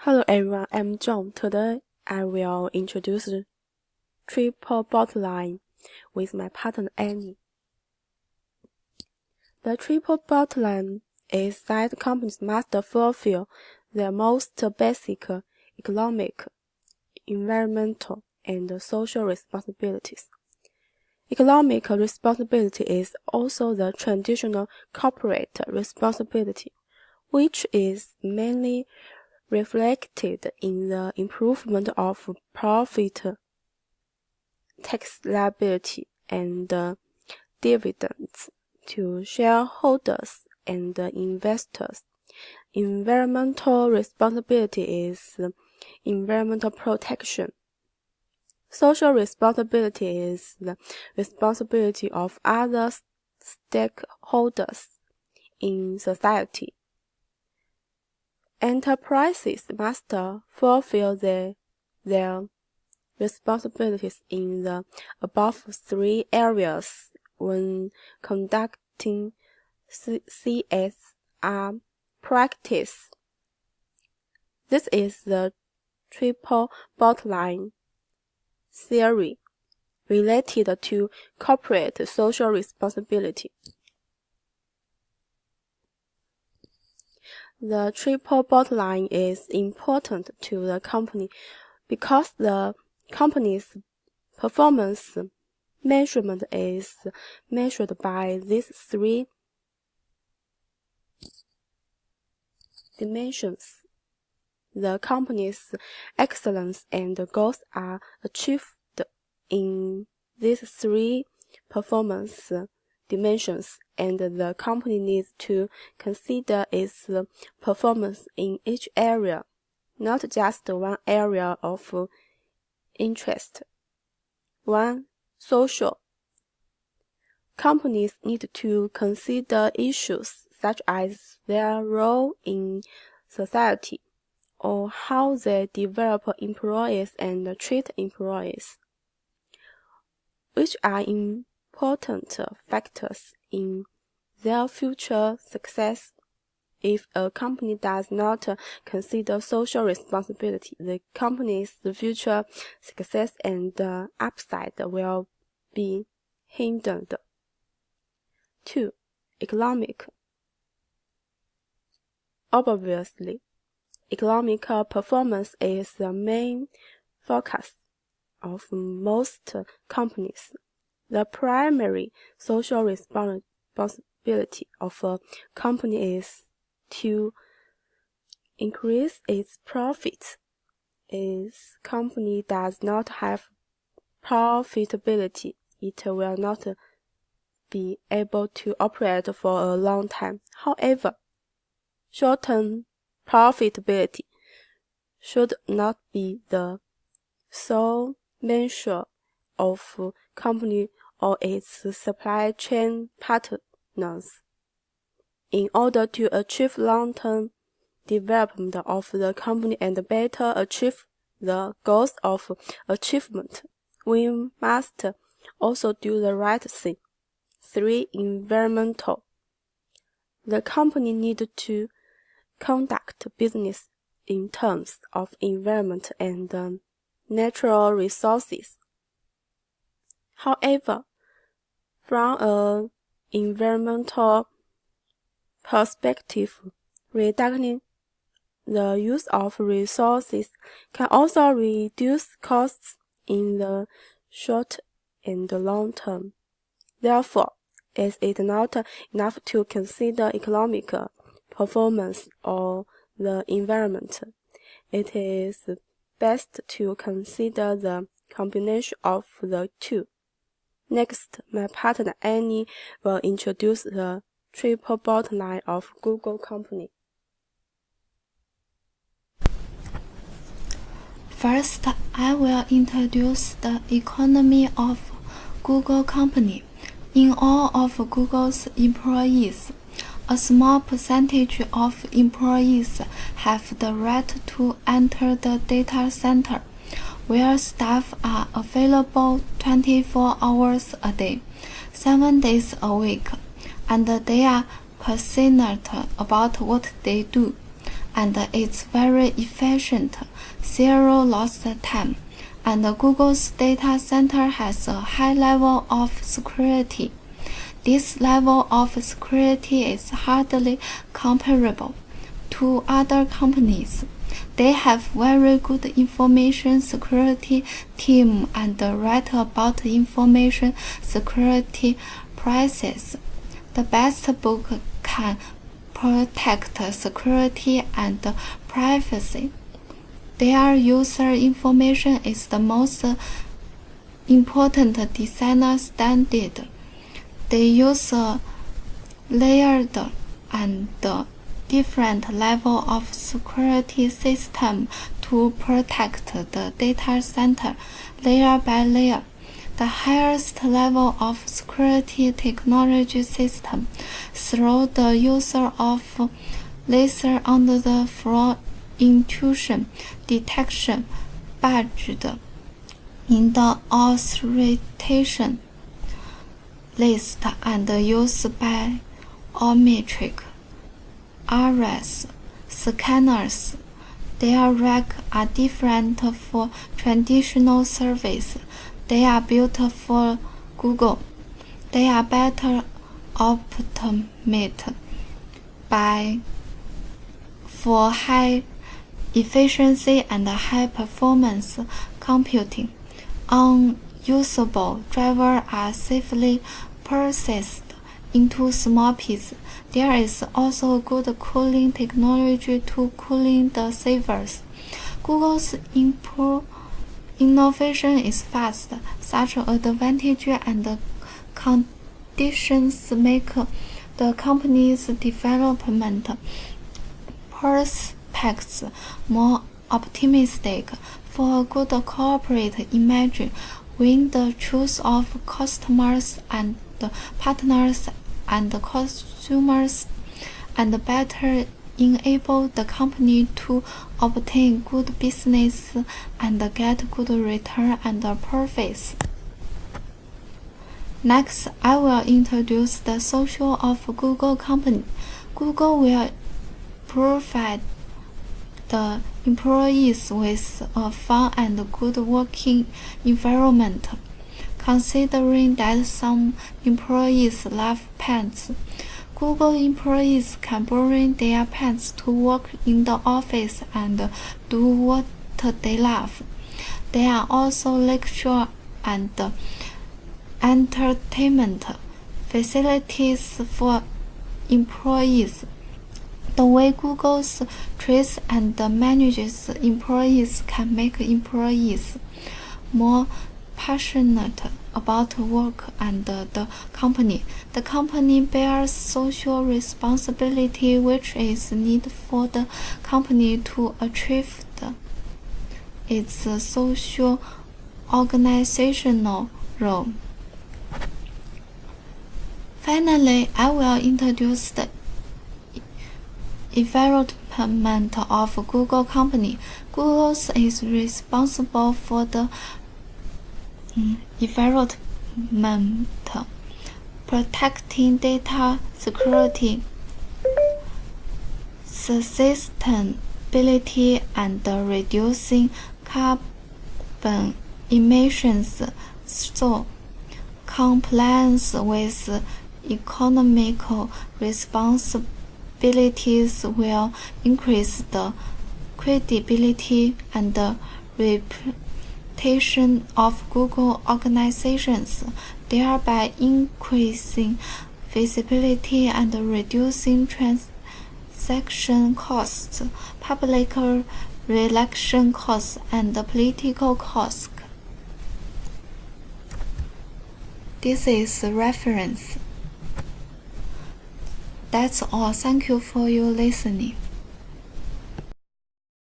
Hello everyone, I'm John. Today I will introduce the triple bottom line with my partner Annie. The triple bottom line is that companies must fulfill their most basic economic, environmental, and social responsibilities. Economic responsibility is also the traditional corporate responsibility, which is mainly reflected in the improvement of profit, tax liability, and dividends to shareholders and investors. Environmental responsibility is environmental protection. Social responsibility is the responsibility of other stakeholders in society. Enterprises must fulfill their responsibilities in the above three areas when conducting CSR practice. This is the triple bottom line theory related to corporate social responsibility. The triple bottom line is important to the company because the company's performance measurement is measured by these three dimensions. The company's excellence and goals are achieved in these three performance dimensions, and the company needs to consider its performance in each area, not just one area of interest. 1. Social. Companies need to consider issues such as their role in society or how they develop employees and treat employees, which are important factors in their future success. If a company does not consider social responsibility, the company's future success and upside will be hindered. 2. Economic. Obviously, economic performance is the main focus of most companies. The primary social responsibility of a company is to increase its profits. If company does not have profitability, it will not be able to operate for a long time. However, short-term profitability should not be the sole measure of company or its supply chain partners. In order to achieve long-term development of the company and better achieve the goals of achievement, we must also do the right thing. 3. Environmental. The company needs to conduct business in terms of environment and natural resources. However, from an environmental perspective, reducing the use of resources can also reduce costs in the short and long term. Therefore, it is not enough to consider economic performance or the environment. It is best to consider the combination of the two. Next, my partner Annie will introduce the triple bottom line of Google company. First, I will introduce the economy of Google company. In all of Google's employees, a small percentage of employees have the right to enter the data center, where staff are available 24 hours a day, 7 days a week, and they are passionate about what they do. and it's very efficient, zero lost time, and Google's data center has a high level of security. This level of security is hardly comparable to other companies. They have very good information security team and write about information security prices. The best book can protect security and privacy. Their user information is the most important design standard. They use a layered and different level of security system to protect the data center layer by layer. The highest level of security technology system through the use of laser under the floor intrusion detection badged in the authorization list and used by biometric iris scanners. Their racks are different for traditional service. They are built for Google. They are better optimized for high efficiency and high performance computing. Unusable drivers are safely processed into small pieces. There is also good cooling technology to cooling the servers. Google's innovation is fast. Such advantage and conditions make the company's development prospects more optimistic. For a good corporate image, win the trust of customers and partners and consumers, and better enable the company to obtain good business and get good return and profits. Next, I will introduce the social of Google company. Google will provide the employees with a fun and good working environment. Considering that some employees love pets, Google employees can bring their pets to work in the office and do what they love. There are also lecture and entertainment facilities for employees. The way Google treats and manages employees can make employees more passionate about work and the company. The company bears social responsibility, which is needed for the company to achieve its social organizational role. Finally, I will introduce the environment of Google company. Google is responsible for the environment, protecting data security, sustainability, and reducing carbon emissions. So, compliance with economical responsibilities will increase the credibility and reputation of Google organizations, thereby increasing visibility and reducing transaction costs, public relation costs, and political costs. This is a reference. That's all. Thank you for your listening.